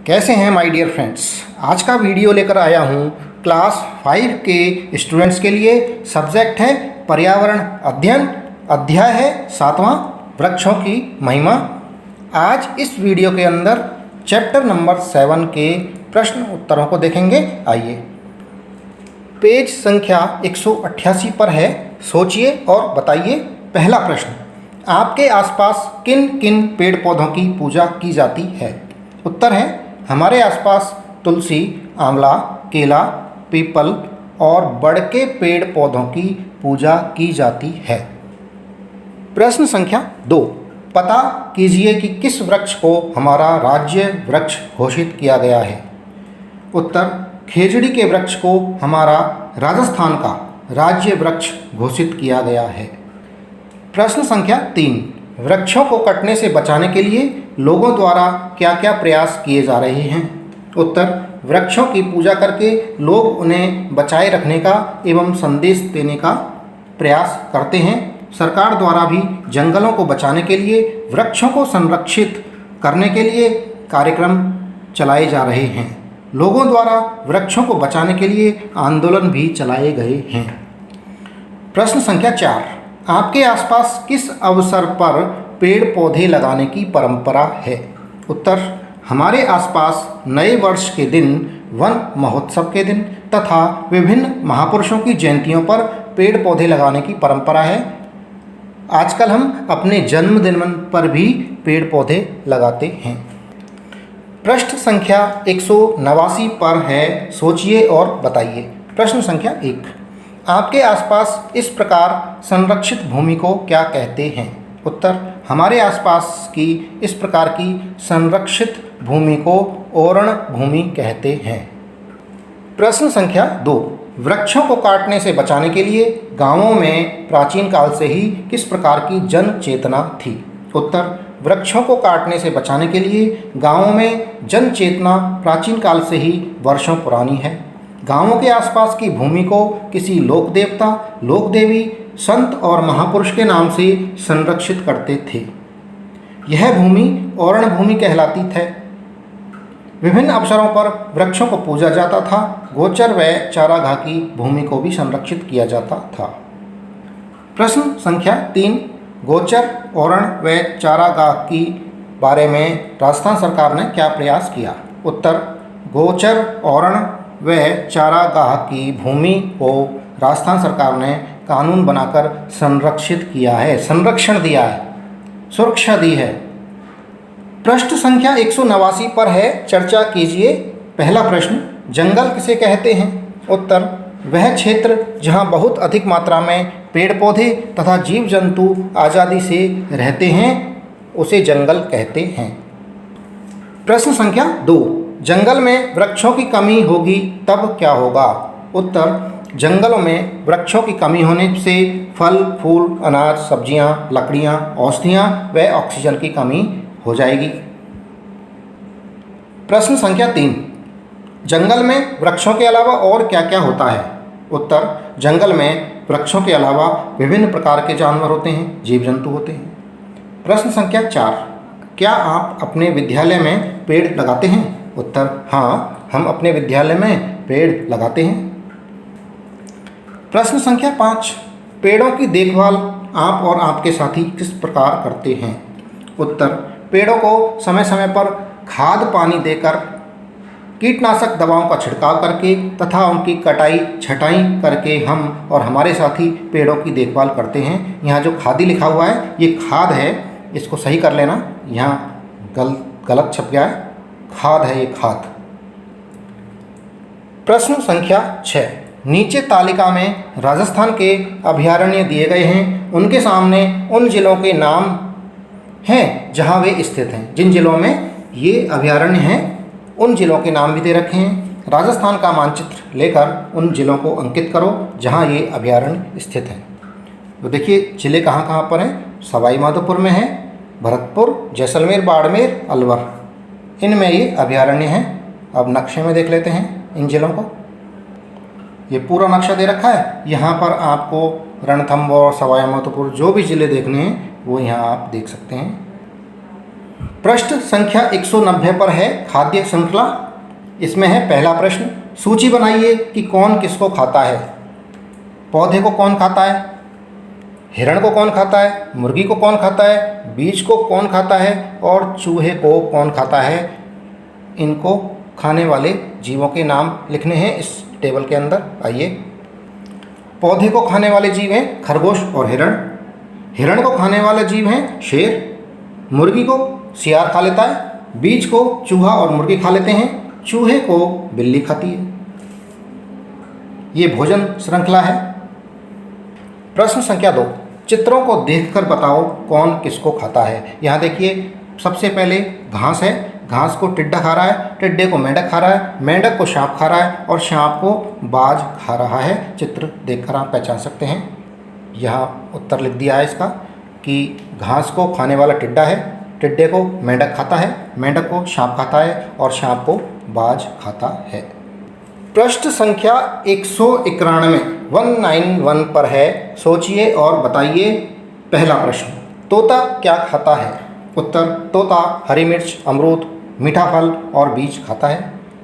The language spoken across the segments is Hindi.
कैसे हैं माय डियर फ्रेंड्स। आज का वीडियो लेकर आया हूँ क्लास 5 के स्टूडेंट्स के लिए। सब्जेक्ट है पर्यावरण अध्ययन, अध्याय है 7वां वृक्षों की महिमा। आज इस वीडियो के अंदर चैप्टर नंबर 7 के प्रश्न उत्तरों को देखेंगे। आइए, पेज संख्या 188 पर है। सोचिए और बताइए। पहला प्रश्न, आपके आसपास किन किन पेड़ पौधों की पूजा की जाती है? उत्तर है, हमारे आसपास तुलसी, आंवला, केला, पीपल और बड़ के पेड़ पौधों की पूजा की जाती है। प्रश्न संख्या 2, पता कीजिए कि किस वृक्ष को हमारा राज्य वृक्ष घोषित किया गया है? उत्तर, खेजड़ी के वृक्ष को हमारा राजस्थान का राज्य वृक्ष घोषित किया गया है। प्रश्न संख्या 3, वृक्षों को कटने से बचाने के लिए लोगों द्वारा क्या क्या प्रयास किए जा रहे हैं? उत्तर, वृक्षों की पूजा करके लोग उन्हें बचाए रखने का एवं संदेश देने का प्रयास करते हैं। सरकार द्वारा भी जंगलों को बचाने के लिए, वृक्षों को संरक्षित करने के लिए कार्यक्रम चलाए जा रहे हैं। लोगों द्वारा वृक्षों को बचाने के लिए आंदोलन भी चलाए गए हैं। प्रश्न संख्या 4, आपके आसपास किस अवसर पर पेड़ पौधे लगाने की परंपरा है? उत्तर, हमारे आसपास नए वर्ष के दिन, वन महोत्सव के दिन तथा विभिन्न महापुरुषों की जयंतियों पर पेड़ पौधे लगाने की परंपरा है। आजकल हम अपने जन्मदिन पर भी पेड़ पौधे लगाते हैं। प्रश्न संख्या 189 पर है। सोचिए और बताइए। प्रश्न संख्या 1, आपके आसपास इस प्रकार संरक्षित भूमि को क्या कहते हैं? उत्तर, हमारे आसपास की इस प्रकार की संरक्षित भूमि को ओरण भूमि कहते हैं। प्रश्न संख्या 2, वृक्षों को काटने से बचाने के लिए गांवों में प्राचीन काल से ही किस प्रकार की जन चेतना थी? उत्तर, वृक्षों को काटने से बचाने के लिए गांवों में जन चेतना प्राचीन काल से ही वर्षों पुरानी है। गांवों के आसपास की भूमि को किसी लोक देवता, लोक देवी, संत और महापुरुष के नाम से संरक्षित करते थे। यह भूमि ओरण भूमि कहलाती थी। विभिन्न अवसरों पर वृक्षों को पूजा जाता था। गोचर व चारागाह की भूमि को भी संरक्षित किया जाता था। प्रश्न संख्या 3, गोचर, ओरण व चारागाह की बारे में राजस्थान सरकार ने क्या प्रयास किया? उत्तर, गोचर, ओरण व चारागाह की भूमि को राजस्थान सरकार ने कानून बनाकर संरक्षित किया है, संरक्षण दिया है, सुरक्षा दी है। प्रश्न संख्या 189 पर है। चर्चा कीजिए। पहला प्रश्न, जंगल किसे कहते हैं? उत्तर, वह क्षेत्र जहाँ बहुत अधिक मात्रा में पेड़ पौधे तथा जीव जंतु आज़ादी से रहते हैं उसे जंगल कहते हैं। प्रश्न संख्या 2, जंगल में वृक्षों की कमी होगी तब क्या होगा? उत्तर, जंगलों में वृक्षों की कमी होने से फल, फूल, अनाज, सब्जियां, लकड़ियां, औषधियां व ऑक्सीजन की कमी हो जाएगी। प्रश्न संख्या 3, जंगल में वृक्षों के अलावा और क्या क्या होता है? उत्तर, जंगल में वृक्षों के अलावा विभिन्न प्रकार के जानवर होते हैं, जीव जंतु होते हैं। प्रश्न संख्या 4, क्या आप अपने विद्यालय में पेड़ लगाते हैं? उत्तर, हाँ, हम अपने विद्यालय में पेड़ लगाते हैं। प्रश्न संख्या 5, पेड़ों की देखभाल आप और आपके साथी किस प्रकार करते हैं? उत्तर, पेड़ों को समय समय पर खाद पानी देकर, कीटनाशक दवाओं का छिड़काव करके तथा उनकी कटाई छटाई करके हम और हमारे साथी पेड़ों की देखभाल करते हैं। यहाँ जो खादी लिखा हुआ है ये खाद है, इसको सही कर लेना, यहाँ गलत छप गया है, खाद है ये, खाद। प्रश्न संख्या 6, नीचे तालिका में राजस्थान के अभयारण्य दिए गए हैं। उनके सामने उन जिलों के नाम हैं जहां वे स्थित हैं। जिन जिलों में ये अभयारण्य हैं उन जिलों के नाम भी दे रखे हैं। राजस्थान का मानचित्र लेकर उन जिलों को अंकित करो जहां ये अभयारण्य स्थित हैं। तो देखिए जिले कहाँ कहाँ पर हैं। सवाई माधोपुर में है, भरतपुर, जैसलमेर, बाड़मेर, अलवर, इनमें ये अभयारण्य हैं। अब नक्शे में देख लेते हैं इन जिलों को। ये पूरा नक्शा दे रखा है। यहाँ पर आपको रणथंभौर, सवाई माधोपुर जो भी ज़िले देखने हैं वो यहाँ आप देख सकते हैं। पृष्ठ संख्या 190 पर है खाद्य श्रृंखला। इसमें है पहला प्रश्न, सूची बनाइए कि कौन किसको खाता है। पौधे को कौन खाता है, हिरण को कौन खाता है, मुर्गी को कौन खाता है, बीज को कौन खाता है और चूहे को कौन खाता है। इनको खाने वाले जीवों के नाम लिखने हैं इस टेबल के अंदर। आइए, पौधे को खाने वाले जीव हैं खरगोश और हिरण। हिरण को खाने वाले जीव हैं शेर। मुर्गी को सियार खा लेता है। बीज को चूहा और मुर्गी खा लेते हैं। चूहे को बिल्ली खाती है। ये भोजन श्रृंखला है। प्रश्न संख्या 2, चित्रों को देखकर बताओ कौन किसको खाता है। यहाँ देखिए, सबसे पहले घास है। घास को टिड्डा खा रहा है, टिड्डे को मेंढक खा रहा है, मेंढक को सांप खा रहा है और सांप को बाज खा रहा है। चित्र देखकर आप पहचान सकते हैं। यहाँ उत्तर लिख दिया है इसका कि घास को खाने वाला टिड्डा है, टिड्डे को मेंढक खाता है, मेंढक को सांप खाता है और सांप को बाज खाता है। पृष्ठ संख्या 191 पर है। सोचिए और बताइए। पहला प्रश्न, तोता क्या खाता है। उत्तर, तोता हरी मिर्च, अमरूद, मीठा फल और बीज खाता है।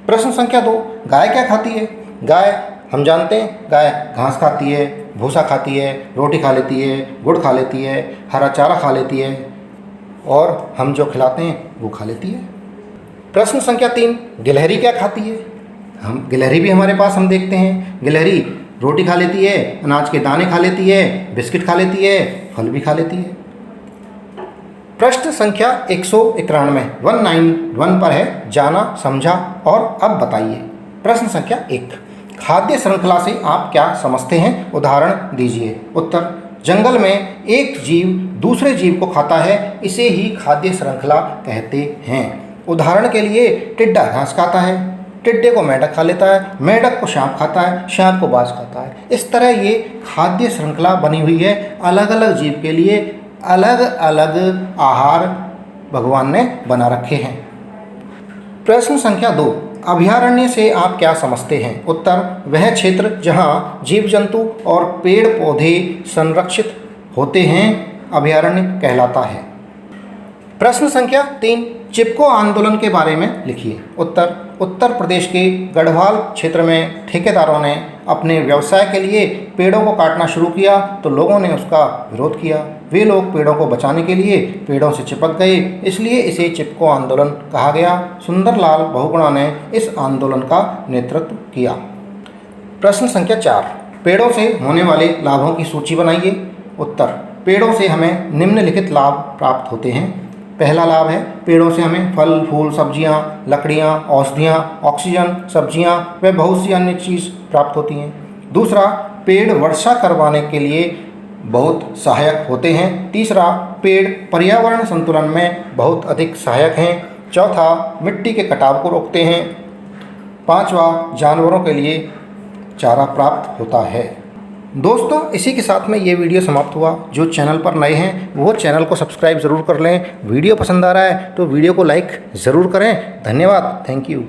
प्रश्न संख्या 2, गाय क्या खाती है। गाय हम जानते हैं, गाय घास खाती है, भूसा खाती है, रोटी खा लेती है, गुड़ खा लेती है, हरा चारा खा लेती है और हम जो खिलाते हैं वो खा लेती है। प्रश्न संख्या 3, गिलहरी क्या खाती है। हम गिलहरी भी हमारे पास हम देखते हैं। गिलहरी रोटी खा लेती है, अनाज के दाने खा लेती है, बिस्किट खा लेती है, फल भी खा लेती है। प्रश्न संख्या 191 पर है, जाना, समझा और अब बताइए। प्रश्न संख्या 1, खाद्य श्रृंखला से आप क्या समझते हैं, उदाहरण दीजिए। उत्तर, जंगल में एक जीव दूसरे जीव को खाता है, इसे ही खाद्य श्रृंखला कहते हैं। उदाहरण के लिए, टिड्डा घास खाता है, टिड्डे को मेंढक खा लेता है, मेंढक को सांप खाता है, सांप को बाज खाता है। इस तरह ये खाद्य श्रृंखला बनी हुई है। अलग अलग जीव के लिए अलग अलग आहार भगवान ने बना रखे हैं। प्रश्न संख्या 2, अभयारण्य से आप क्या समझते हैं। उत्तर, वह क्षेत्र जहाँ जीव जंतु और पेड़ पौधे संरक्षित होते हैं अभयारण्य कहलाता है। प्रश्न संख्या 3, चिपको आंदोलन के बारे में लिखिए। उत्तर, उत्तर प्रदेश के गढ़वाल क्षेत्र में ठेकेदारों ने अपने व्यवसाय के लिए पेड़ों को काटना शुरू किया तो लोगों ने उसका विरोध किया। वे लोग पेड़ों को बचाने के लिए पेड़ों से चिपक गए, इसलिए इसे चिपको आंदोलन कहा गया। सुंदरलाल बहुगुणा ने इस आंदोलन का नेतृत्व किया। प्रश्न संख्या 4, पेड़ों से होने वाले लाभों की सूची बनाइए। उत्तर, पेड़ों से हमें निम्नलिखित लाभ प्राप्त होते हैं। पहला लाभ है, पेड़ों से हमें फल, फूल, सब्जियां, लकड़ियां, औषधियां, ऑक्सीजन, सब्जियां व बहुत सी अन्य चीज़ प्राप्त होती हैं। दूसरा, पेड़ वर्षा करवाने के लिए बहुत सहायक होते हैं। तीसरा, पेड़ पर्यावरण संतुलन में बहुत अधिक सहायक हैं। चौथा, मिट्टी के कटाव को रोकते हैं। पांचवा, जानवरों के लिए चारा प्राप्त होता है। दोस्तों, इसी के साथ में ये वीडियो समाप्त हुआ। जो चैनल पर नए हैं वो चैनल को सब्सक्राइब ज़रूर कर लें। वीडियो पसंद आ रहा है तो वीडियो को लाइक ज़रूर करें। धन्यवाद, थैंक यू।